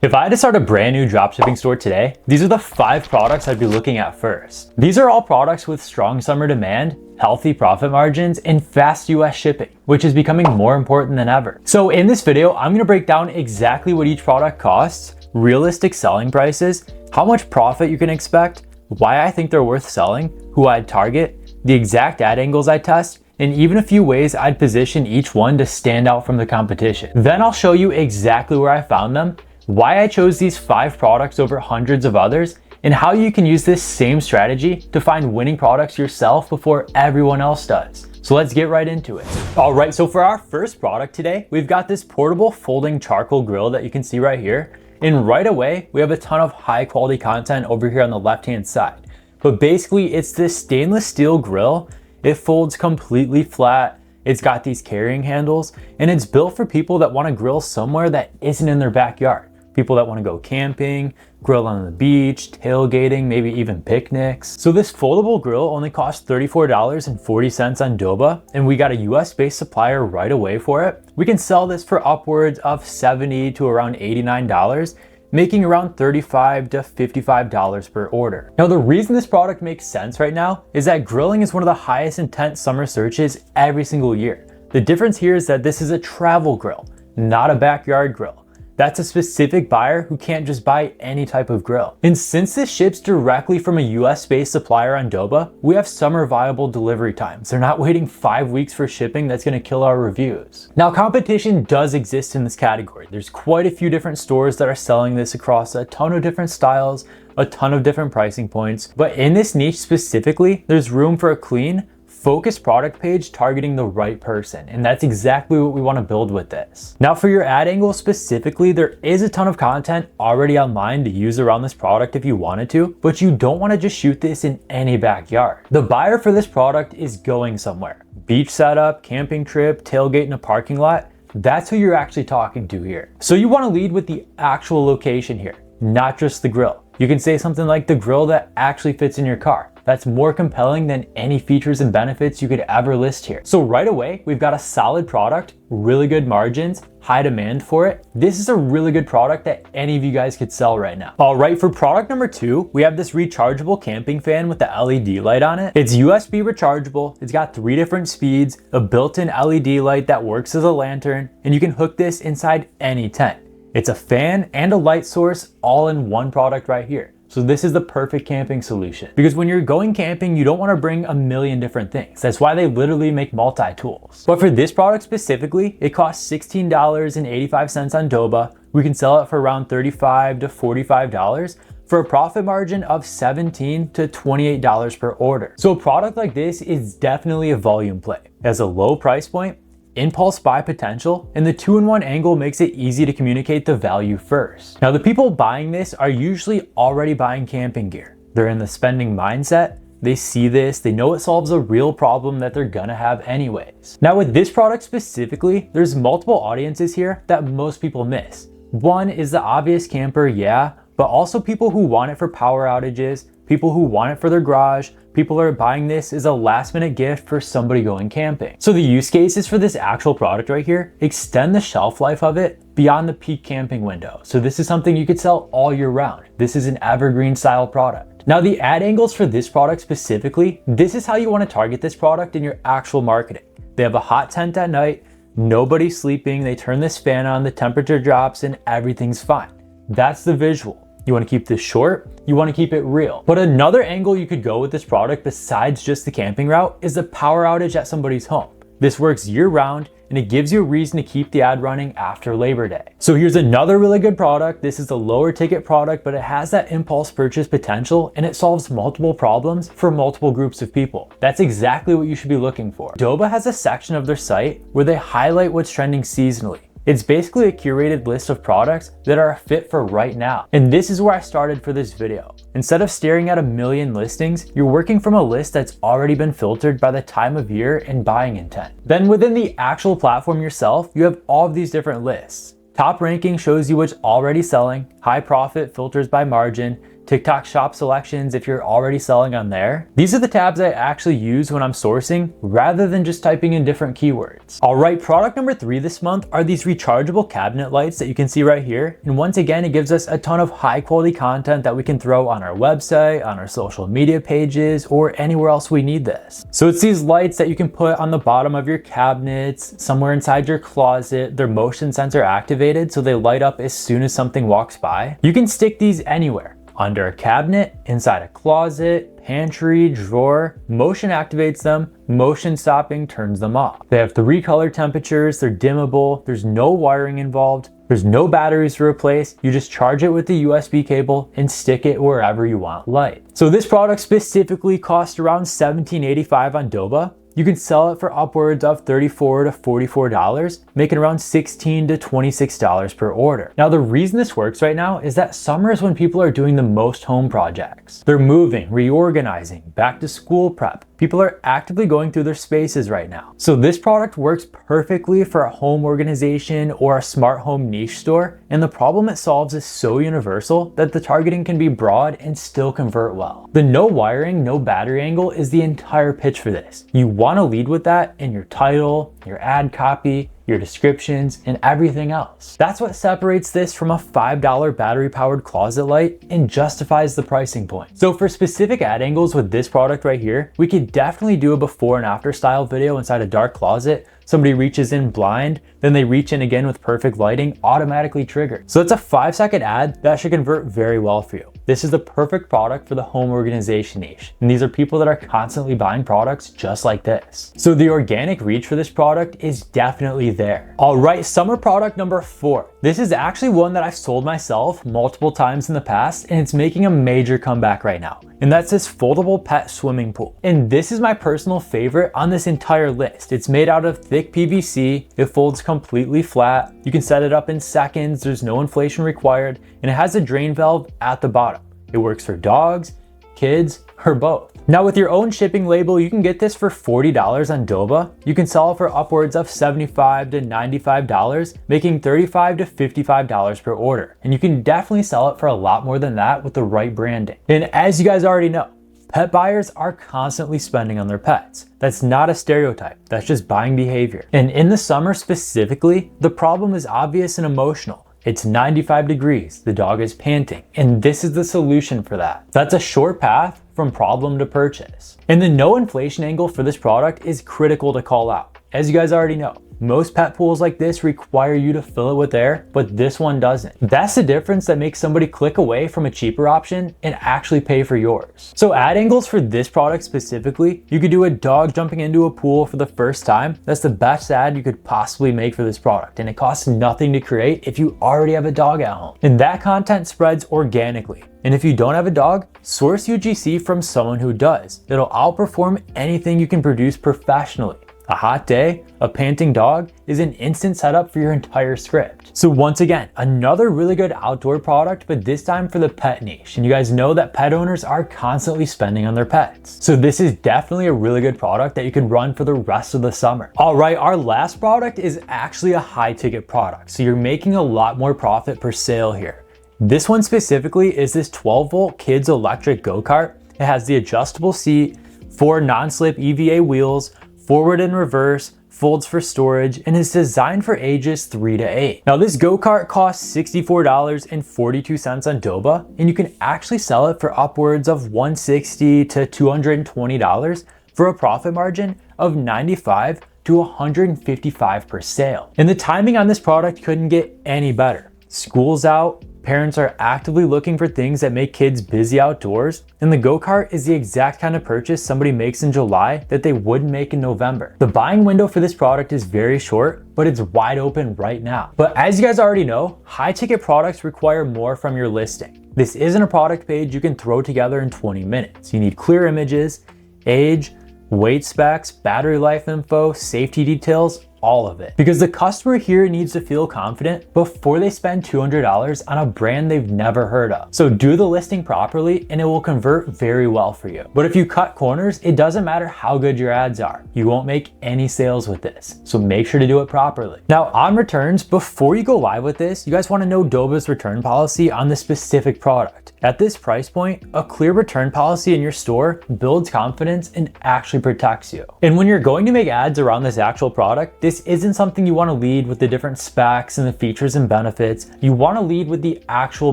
If I had to start a brand new dropshipping store today, these are the 5 products I'd be looking at first. These are all products with strong summer demand, healthy profit margins, and fast US shipping, which is becoming more important than ever. So in this video, I'm gonna break down exactly what each product costs, realistic selling prices, how much profit you can expect, why I think they're worth selling, who I'd target, the exact ad angles I test, and even a few ways I'd position each one to stand out from the competition. Then I'll show you exactly where I found them, why I chose these 5 products over hundreds of others, and how you can use this same strategy to find winning products yourself before everyone else does. So let's get right into it. All right, so for our first product today, we've got this portable folding charcoal grill that you can see right here. And right away, we have a ton of high quality content over here on the left-hand side. But basically, it's this stainless steel grill. It folds completely flat. It's got these carrying handles, and it's built for people that want to grill somewhere that isn't in their backyard. People that want to go camping, grill on the beach, tailgating, maybe even picnics. So this foldable grill only costs $34.40 on Doba, and we got a US-based supplier right away for it. We can sell this for upwards of $70 to around $89, making around $35 to $55 per order. Now, the reason this product makes sense right now is that grilling is one of the highest intent summer searches every single year. The difference here is that this is a travel grill, not a backyard grill. That's a specific buyer who can't just buy any type of grill. And since this ships directly from a US-based supplier on Doba, we have summer viable delivery times. They're not waiting 5 weeks for shipping that's gonna kill our reviews. Now, competition does exist in this category. There's quite a few different stores that are selling this across a ton of different styles, a ton of different pricing points. But in this niche specifically, there's room for a clean, focused product page targeting the right person, and that's exactly what we want to build with this. Now, for your ad angle specifically, there is a ton of content already online to use around this product if you wanted to, but you don't want to just shoot this in any backyard. The buyer for this product is going somewhere. Beach setup, camping trip, tailgate in a parking lot, that's who you're actually talking to here. So you want to lead with the actual location here, not just the grill. You can say something like the grill that actually fits in your car. That's more compelling than any features and benefits you could ever list here. So right away, we've got a solid product, really good margins, high demand for it. This is a really good product that any of you guys could sell right now. All right, for product number 2, we have this rechargeable camping fan with the LED light on it. It's USB rechargeable. It's got 3 different speeds, a built-in LED light that works as a lantern, and you can hook this inside any tent. It's a fan and a light source all in one product right here. So this is the perfect camping solution, because when you're going camping, you don't want to bring a million different things. That's why they literally make multi-tools. But for this product specifically, it costs $16.85 on Doba. We can sell it for around $35 to $45 for a profit margin of $17 to $28 per order. So a product like this is definitely a volume play. It has a low price point, impulse buy potential, and the 2-in-1 angle makes it easy to communicate the value first. Now, the people buying this are usually already buying camping gear. They're in the spending mindset. They see this, they know it solves a real problem that they're gonna have anyways. Now, with this product specifically, there's multiple audiences here that most people miss. One is the obvious camper, yeah, but also people who want it for power outages, people who want it for their garage, people are buying this as a last minute gift for somebody going camping. So the use cases for this actual product right here extend the shelf life of it beyond the peak camping window. So this is something you could sell all year round. This is an evergreen style product. Now, the ad angles for this product specifically, this is how you want to target this product in your actual marketing. They have a hot tent at night, nobody's sleeping, they turn this fan on, the temperature drops, and everything's fine. That's the visual. You want to keep this short, you want to keep it real. But another angle you could go with this product besides just the camping route is the power outage at somebody's home. This works year round, and it gives you a reason to keep the ad running after Labor Day. So here's another really good product. This is a lower ticket product, but it has that impulse purchase potential, and it solves multiple problems for multiple groups of people. That's exactly what you should be looking for. Doba has a section of their site where they highlight what's trending seasonally. It's basically a curated list of products that are a fit for right now. And this is where I started for this video. Instead of staring at a million listings, you're working from a list that's already been filtered by the time of year and buying intent. Then within the actual platform yourself, you have all of these different lists. Top ranking shows you what's already selling, high profit filters by margin, TikTok shop selections if you're already selling on there. These are the tabs I actually use when I'm sourcing rather than just typing in different keywords. All right, product number 3 this month are these rechargeable cabinet lights that you can see right here. And once again, it gives us a ton of high quality content that we can throw on our website, on our social media pages, or anywhere else we need this. So it's these lights that you can put on the bottom of your cabinets, somewhere inside your closet. They're motion sensor activated, so they light up as soon as something walks by. You can stick these anywhere. Under a cabinet, inside a closet, pantry, drawer. Motion activates them, motion stopping turns them off. They have 3 color temperatures, they're dimmable, there's no wiring involved, there's no batteries to replace. You just charge it with the USB cable and stick it wherever you want light. So this product specifically costs around $17.85 on Doba. You can sell it for upwards of $34 to $44, making around $16 to $26 per order. Now, the reason this works right now is that summer is when people are doing the most home projects. They're moving, reorganizing, back to school prep. People are actively going through their spaces right now. So this product works perfectly for a home organization or a smart home niche store. And the problem it solves is so universal that the targeting can be broad and still convert well. The no wiring, no battery angle is the entire pitch for this. You want to lead with that in your title, your ad copy, your descriptions, and everything else. That's what separates this from a $5 battery-powered closet light and justifies the pricing point. So for specific ad angles with this product right here, we could definitely do a before and after style video inside a dark closet. Somebody reaches in blind, then they reach in again with perfect lighting, automatically triggered. So it's a 5-second ad that should convert very well for you. This is the perfect product for the home organization niche. And these are people that are constantly buying products just like this. So the organic reach for this product is definitely there. All right, summer product number 4. This is actually one that I've sold myself multiple times in the past, and it's making a major comeback right now. And that's this foldable pet swimming pool. And this is my personal favorite on this entire list. It's made out of thick PVC, it folds completely flat, you can set it up in seconds, there's no inflation required, and it has a drain valve at the bottom. It works for dogs, kids, or both. Now with your own shipping label, you can get this for $40 on Doba. You can sell it for upwards of $75 to $95, making $35 to $55 per order. And you can definitely sell it for a lot more than that with the right branding. And as you guys already know, pet buyers are constantly spending on their pets. That's not a stereotype, that's just buying behavior. And in the summer specifically, the problem is obvious and emotional. It's 95 degrees, the dog is panting, and this is the solution for that. That's a short path from problem to purchase. And the no inflation angle for this product is critical to call out. As you guys already know, most pet pools like this require you to fill it with air, but this one doesn't. That's the difference that makes somebody click away from a cheaper option and actually pay for yours. So ad angles for this product specifically, you could do a dog jumping into a pool for the first time. That's the best ad you could possibly make for this product, and it costs nothing to create if you already have a dog at home. And that content spreads organically. And if you don't have a dog, source UGC from someone who does. It'll outperform anything you can produce professionally. A hot day, a panting dog is an instant setup for your entire script. So once again, another really good outdoor product, but this time for the pet niche. And you guys know that pet owners are constantly spending on their pets. So this is definitely a really good product that you can run for the rest of the summer. All right, our last product is actually a high ticket product. So you're making a lot more profit per sale here. This one specifically is this 12-volt kids electric go-kart. It has the adjustable seat, 4 non-slip EVA wheels, forward and reverse, folds for storage, and is designed for ages 3 to 8. Now this go-kart costs $64.42 on Doba, and you can actually sell it for upwards of $160 to $220 for a profit margin of $95 to $155 per sale. And the timing on this product couldn't get any better. School's out, parents are actively looking for things that make kids busy outdoors, and the go-kart is the exact kind of purchase somebody makes in July that they wouldn't make in November. The buying window for this product is very short, but it's wide open right now. But as you guys already know, high ticket products require more from your listing. This isn't a product page you can throw together in 20 minutes. You need clear images, age, weight specs, battery life info, safety details, all of it. Because the customer here needs to feel confident before they spend $200 on a brand they've never heard of. So do the listing properly and it will convert very well for you. But if you cut corners, it doesn't matter how good your ads are. You won't make any sales with this. So make sure to do it properly. Now on returns, before you go live with this, you guys want to know Doba's return policy on the specific product. At this price point, a clear return policy in your store builds confidence and actually protects you. And when you're going to make ads around this actual product, this isn't something you want to lead with the different specs and the features and benefits. You want to lead with the actual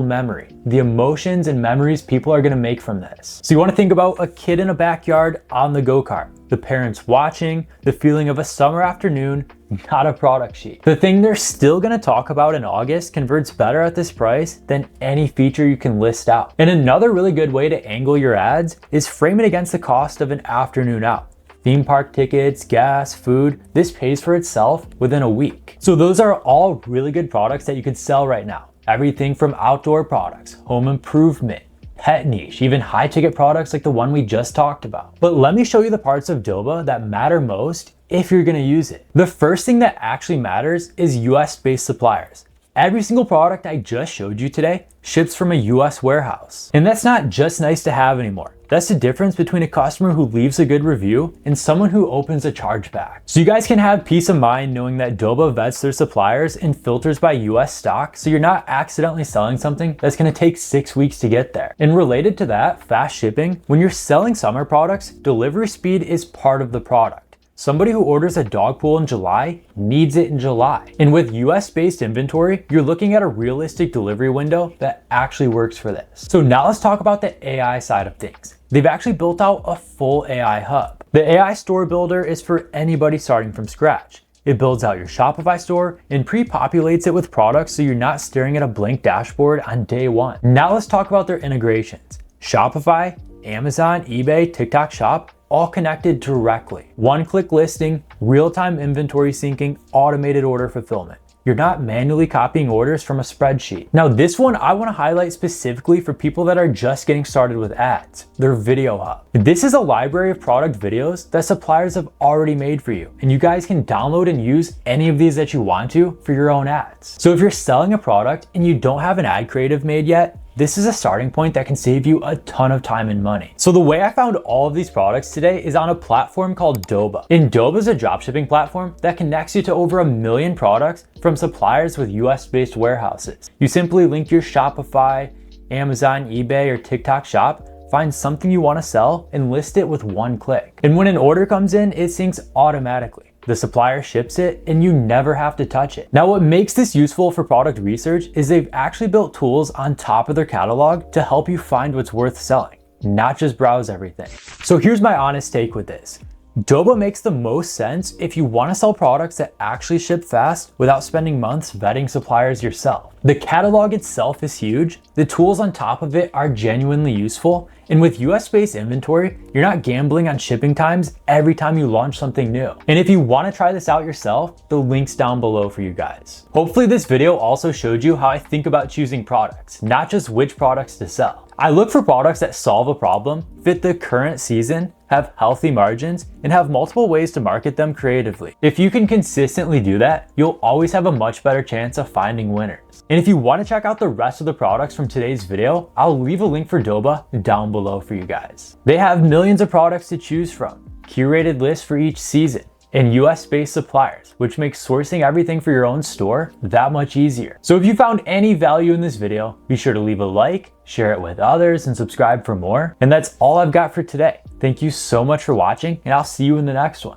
memory, the emotions and memories people are going to make from this. So you want to think about a kid in a backyard on the go-kart, the parents watching, the feeling of a summer afternoon, not a product sheet. The thing they're still gonna talk about in August converts better at this price than any feature you can list out. And another really good way to angle your ads is frame it against the cost of an afternoon out. Theme park tickets, gas, food, this pays for itself within a week. So those are all really good products that you could sell right now. Everything from outdoor products, home improvement, pet niche, even high ticket products like the one we just talked about. But let me show you the parts of Doba that matter most if you're gonna use it. The first thing that actually matters is US-based suppliers. Every single product I just showed you today ships from a US warehouse. And that's not just nice to have anymore. That's the difference between a customer who leaves a good review and someone who opens a chargeback. So you guys can have peace of mind knowing that Doba vets their suppliers and filters by US stock, so you're not accidentally selling something that's gonna take 6 weeks to get there. And related to that, fast shipping, when you're selling summer products, delivery speed is part of the product. Somebody who orders a dog pool in July needs it in July. And with US-based inventory, you're looking at a realistic delivery window that actually works for this. So now let's talk about the AI side of things. They've actually built out a full AI hub. The AI store builder is for anybody starting from scratch. It builds out your Shopify store and pre-populates it with products so you're not staring at a blank dashboard on day one. Now let's talk about their integrations. Shopify, Amazon, eBay, TikTok Shop, all connected directly. One-click listing, real-time inventory syncing, automated order fulfillment. You're not manually copying orders from a spreadsheet. Now this one I want to highlight specifically for people that are just getting started with ads, their video hub. This is a library of product videos that suppliers have already made for you, and you guys can download and use any of these that you want to for your own ads. So if you're selling a product and you don't have an ad creative made yet, this is a starting point that can save you a ton of time and money. So the way I found all of these products today is on a platform called Doba. And Doba is a dropshipping platform that connects you to over 1 million products from suppliers with US-based warehouses. You simply link your Shopify, Amazon, eBay, or TikTok shop, find something you want to sell, and list it with one click. And when an order comes in, it syncs automatically. The supplier ships it and you never have to touch it. Now what makes this useful for product research is they've actually built tools on top of their catalog to help you find what's worth selling, not just browse everything. So here's my honest take with this. Doba makes the most sense if you want to sell products that actually ship fast without spending months vetting suppliers yourself. The catalog itself is huge, the tools on top of it are genuinely useful, and with US-based inventory, you're not gambling on shipping times every time you launch something new. And if you want to try this out yourself, the link's down below for you guys. Hopefully this video also showed you how I think about choosing products, not just which products to sell. I look for products that solve a problem, fit the current season, have healthy margins, and have multiple ways to market them creatively. If you can consistently do that, you'll always have a much better chance of finding winners. And if you want to check out the rest of the products from today's video, I'll leave a link for Doba down below for you guys. They have millions of products to choose from, curated lists for each season, and US-based suppliers, which makes sourcing everything for your own store that much easier. So if you found any value in this video, be sure to leave a like, share it with others, and subscribe for more. And that's all I've got for today. Thank you so much for watching, and I'll see you in the next one.